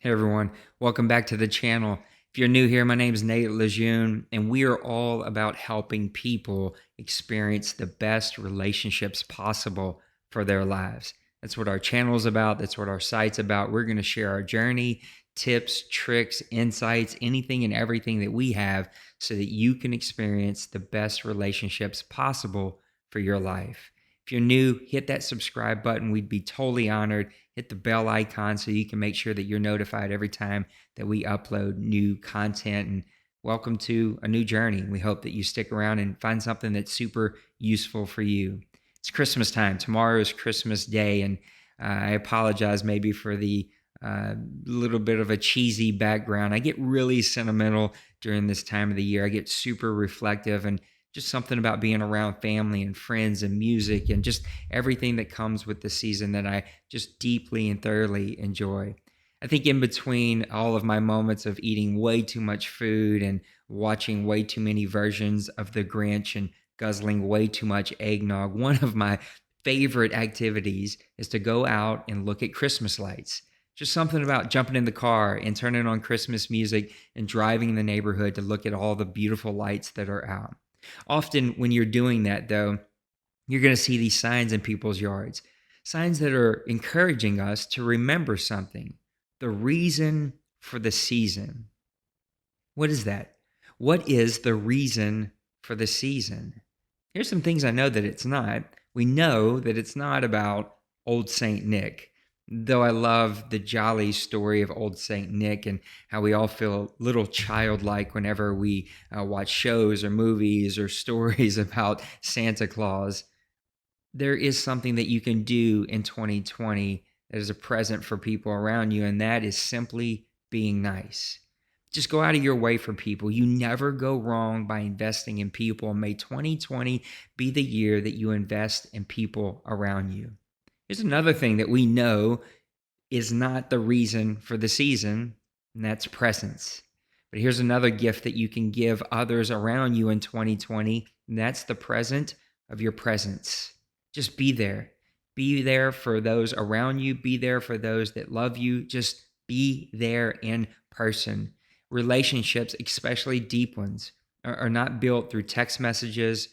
Hey everyone, welcome back to the channel. If you're new here, my name is Nate Lejeune, and we are all about helping people experience the best relationships possible for their lives. That's what our channel is about. That's what our site's about. We're going to share our journey, tips, tricks, insights, anything and everything that we have so that you can experience the best relationships possible for your life. If you're new, hit that subscribe button. We'd be totally honored. Hit the bell icon so you can make sure that you're notified every time that we upload new content. And welcome to a new journey. We hope that you stick around and find something that's super useful for you. It's Christmas time. Tomorrow is Christmas Day, and I apologize maybe for the little bit of a cheesy background. I get really sentimental during this time of the year. I get super reflective, and just something about being around family and friends and music and just everything that comes with the season that I just deeply and thoroughly enjoy. I think in between all of my moments of eating way too much food and watching way too many versions of The Grinch and guzzling way too much eggnog, one of my favorite activities is to go out and look at Christmas lights. Just something about jumping in the car and turning on Christmas music and driving in the neighborhood to look at all the beautiful lights that are out. Often, when you're doing that, though, you're going to see these signs in people's yards, signs that are encouraging us to remember something, the reason for the season. What is that? What is the reason for the season? Here's some things I know that it's not. We know that it's not about Old Saint Nick, though I love the jolly story of Old Saint Nick and how we all feel a little childlike whenever we watch shows or movies or stories about Santa Claus. There is something that you can do in 2020 that is a present for people around you, and that is simply being nice. Just go out of your way for people. You never go wrong by investing in people. May 2020 be the year that you invest in people around you. Here's another thing that we know is not the reason for the season, and that's presence. But here's another gift that you can give others around you in 2020, and that's the present of your presence. Just be there. Be there for those around you. Be there for those that love you. Just be there in person. Relationships, especially deep ones, are not built through text messages,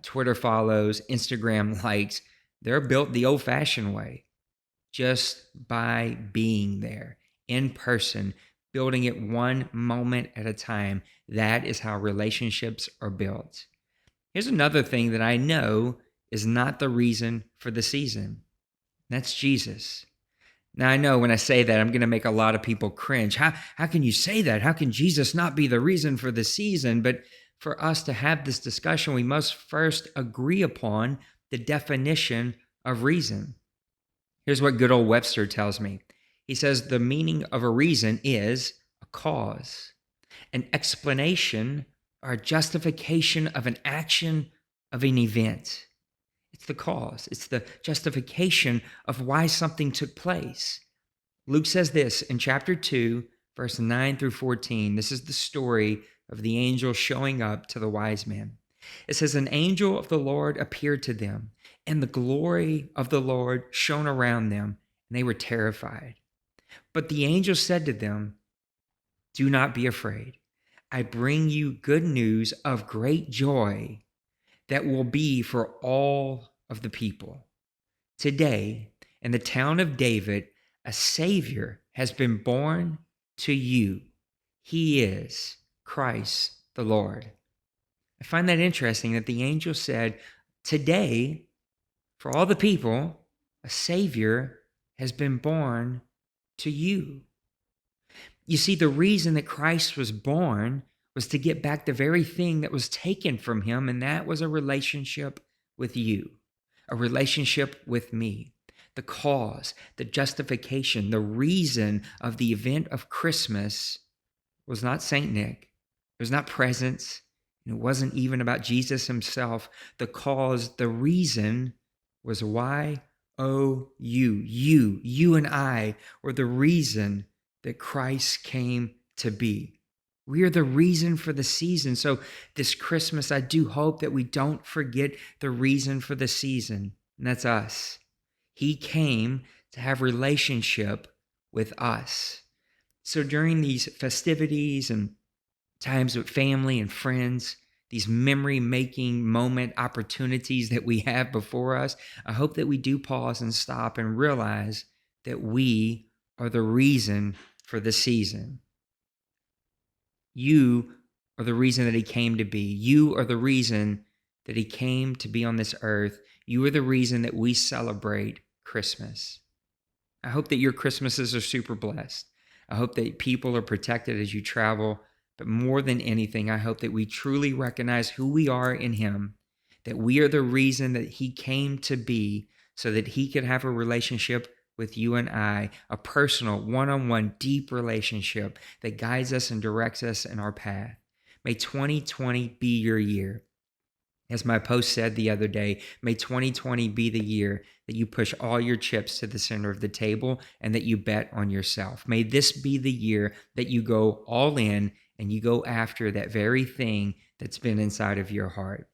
Twitter follows, Instagram likes. They're built the old-fashioned way, just by being there in person, building it one moment at a time. That is how relationships are built. Here's another thing that I know is not the reason for the season. That's Jesus. Now, I know when I say that, I'm going to make a lot of people cringe. How can you say that? How can Jesus not be the reason for the season? But for us to have this discussion, we must first agree upon the definition of reason. Here's what good old Webster tells me. He says the meaning of a reason is a cause, an explanation, or a justification of an action, of an event. It's the cause. It's the justification of why something took place. Luke says this in chapter 2, verse 9 through 14. This is the story of the angel showing up to the wise men. It says, an angel of the Lord appeared to them, and the glory of the Lord shone around them, and they were terrified. But the angel said to them, do not be afraid. I bring you good news of great joy that will be for all of the people. Today, in the town of David, a Savior has been born to you. He is Christ the Lord. I find that interesting that the angel said, today, for all the people, a Savior has been born to you. You see, the reason that Christ was born was to get back the very thing that was taken from him, and that was a relationship with you, a relationship with me. The cause, the justification, the reason of the event of Christmas was not Saint Nick. It was not presents. And it wasn't even about Jesus himself. The cause, the reason was why, oh, you and I were the reason that Christ came to be. We are the reason for the season. So this Christmas, I do hope that we don't forget the reason for the season, and that's us. He came to have relationship with us. So during these festivities and times with family and friends, these memory making moment opportunities that we have before us, I hope that we do pause and stop and realize that we are the reason for the season. You are the reason that he came to be. You are the reason that he came to be on this earth. You are the reason that we celebrate Christmas. I hope that your Christmases are super blessed. I hope that people are protected as you travel. But more than anything, I hope that we truly recognize who we are in him, that we are the reason that he came to be so that he could have a relationship with you and I, a personal, one-on-one, deep relationship that guides us and directs us in our path. May 2020 be your year. As my post said the other day, may 2020 be the year that you push all your chips to the center of the table and that you bet on yourself. May this be the year that you go all in and you go after that very thing that's been inside of your heart.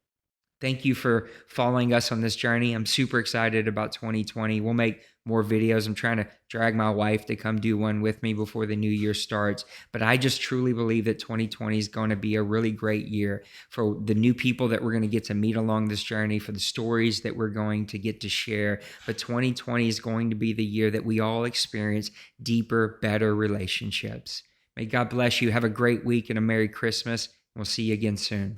Thank you for following us on this journey. I'm super excited about 2020. We'll make more videos. I'm trying to drag my wife to come do one with me before the new year starts. But I just truly believe that 2020 is going to be a really great year for the new people that we're going to get to meet along this journey, for the stories that we're going to get to share. But 2020 is going to be the year that we all experience deeper, better relationships. May God bless you. Have a great week and a Merry Christmas. We'll see you again soon.